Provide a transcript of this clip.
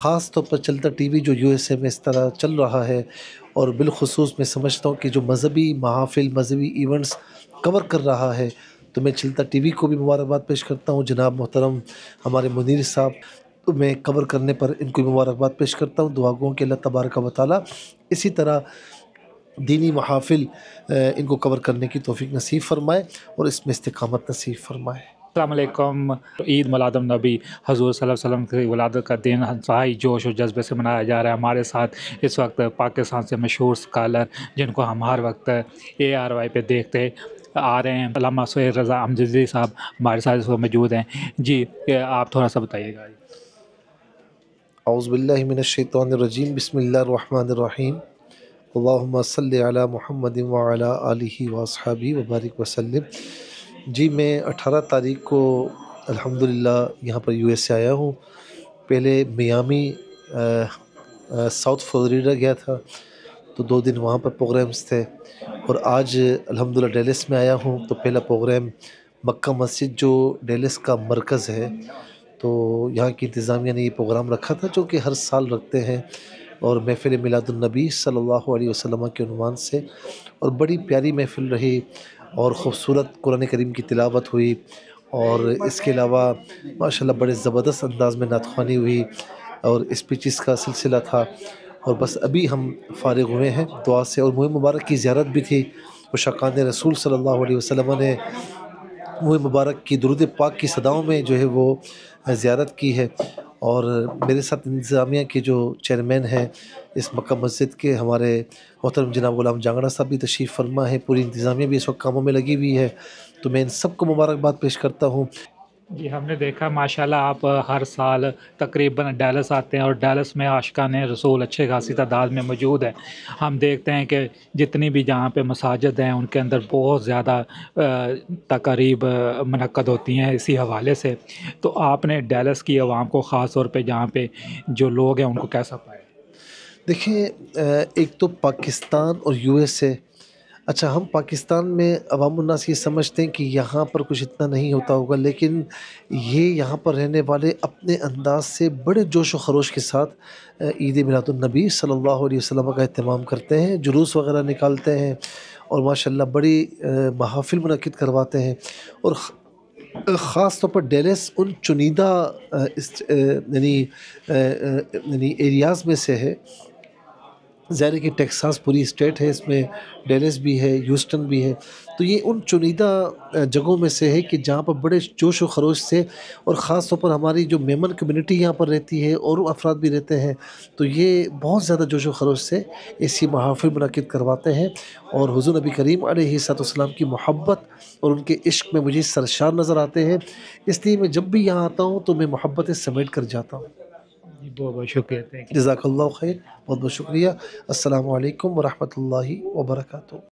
خاص طور پر چلتا ٹی وی جو یو ایس اے میں اس طرح چل رہا ہے، اور بالخصوص میں سمجھتا ہوں کہ جو مذہبی محافل، مذہبی ایونٹس کور کر رہا ہے، تو میں چلتا ٹی وی کو بھی مبارکباد پیش کرتا ہوں، جناب محترم ہمارے منیر صاحب، تو میں کور کرنے پر ان کو بھی مبارکباد پیش کرتا ہوں، دعا گوں کہ اللہ تبارک و تعالیٰ اسی طرح دینی محافل ان کو کور کرنے کی توفیق نصیب فرمائے اور اس میں استقامت نصیب فرمائے۔ السلام علیکم۔ عید میلاد النبی حضور صلی اللہ علیہ وسلم کی ولادت کا دن انتہائی جوش و جذبے سے منایا جا رہا ہے۔ ہمارے ساتھ اس وقت پاکستان سے مشہور اسکالر جن کو ہم ہر وقت ARY پہ دیکھتے آ رہے ہیں، علامہ سہیل رضا امجدی صاحب ہمارے ساتھ اس وقت موجود ہیں۔ جی آپ تھوڑا سا بتائیے گا۔ اعوذ باللہ من الشیطان الرجیم، بسم اللہ الرحمن الرحیم، اللہم صلی علی محمد وعلی آلہ واصحابہ وبارک وسلم۔ جی میں 18 تاریخ کو الحمدللہ یہاں پر یو ایس اے آیا ہوں۔ پہلے میامی ساؤتھ فلوریڈا گیا تھا، تو 2 دن وہاں پر پروگرامز تھے، اور آج الحمدللہ ڈیلس میں آیا ہوں۔ تو پہلا پروگرام مکہ مسجد جو ڈیلس کا مرکز ہے، تو یہاں کی انتظامیہ نے یہ پروگرام رکھا تھا جو کہ ہر سال رکھتے ہیں، اور محفل میلاد النبی صلی اللہ علیہ وسلم کے عنوان سے، اور بڑی پیاری محفل رہی، اور خوبصورت قرآن کریم کی تلاوت ہوئی، اور اس کے علاوہ ماشاءاللہ بڑے زبردست انداز میں نعت خوانی ہوئی، اور اسپیچز کا سلسلہ تھا، اور بس ابھی ہم فارغ ہوئے ہیں دعا سے، اور منہ مبارک کی زیارت بھی تھی۔ عشاقان رسول صلی اللہ علیہ وسلم نے منہ مبارک کی درود پاک کی صداؤں میں جو ہے وہ زیارت کی ہے، اور میرے ساتھ انتظامیہ کے جو چیئرمین ہیں اس مکہ مسجد کے، ہمارے محترم جناب غلام جانگڑا صاحب بھی تشریف فرما ہے، پوری انتظامیہ بھی اس وقت کاموں میں لگی ہوئی ہے، تو میں ان سب کو مبارکباد پیش کرتا ہوں۔ جی ہم نے دیکھا ماشاءاللہ آپ ہر سال تقریباً ڈیلس آتے ہیں، اور ڈیلس میں عاشقان رسول اچھے خاصی تعداد میں موجود ہیں۔ ہم دیکھتے ہیں کہ جتنی بھی جہاں پہ مساجد ہیں ان کے اندر بہت زیادہ تقاریب منعقد ہوتی ہیں اسی حوالے سے۔ تو آپ نے ڈیلس کی عوام کو خاص طور پہ جہاں پہ جو لوگ ہیں ان کو کیسا پایا؟ دیکھیں ایک تو پاکستان اور یو ایس اے، اچھا ہم پاکستان میں عوام الناس یہ سمجھتے ہیں کہ یہاں پر کچھ اتنا نہیں ہوتا ہوگا، لیکن یہ یہاں پر رہنے والے اپنے انداز سے بڑے جوش و خروش کے ساتھ عید میلاد النبی صلی اللہ علیہ وسلم کا اہتمام کرتے ہیں، جلوس وغیرہ نکالتے ہیں، اور ماشاءاللہ بڑی محافل منعقد کرواتے ہیں، اور خاص طور پر ڈیلس ان چنیدہ یعنی ایریاز میں سے ہے۔ ظاہر ہے کہ ٹیکساس پوری اسٹیٹ ہے، اس میں ڈیلس بھی ہے، ہیوسٹن بھی ہے، تو یہ ان چنیدہ جگہوں میں سے ہے کہ جہاں پر بڑے جوش و خروش سے، اور خاص طور پر ہماری جو میمن کمیونٹی یہاں پر رہتی ہے اور افراد بھی رہتے ہیں، تو یہ بہت زیادہ جوش و خروش سے ایسی محافل منعقد کرواتے ہیں، اور حضور نبی کریم علیہ الصلوۃ والسلام کی محبت اور ان کے عشق میں مجھے سرشار نظر آتے ہیں، اس لیے میں جب بھی یہاں آتا ہوں تو میں محبت سمیٹ کر جاتا ہوں۔ جی بہت بہت شکریہ، تھینک یو۔ جزاک اللہ خیر، بہت بہت شکریہ۔ السلام علیکم ورحمۃ اللہ وبرکاتہ۔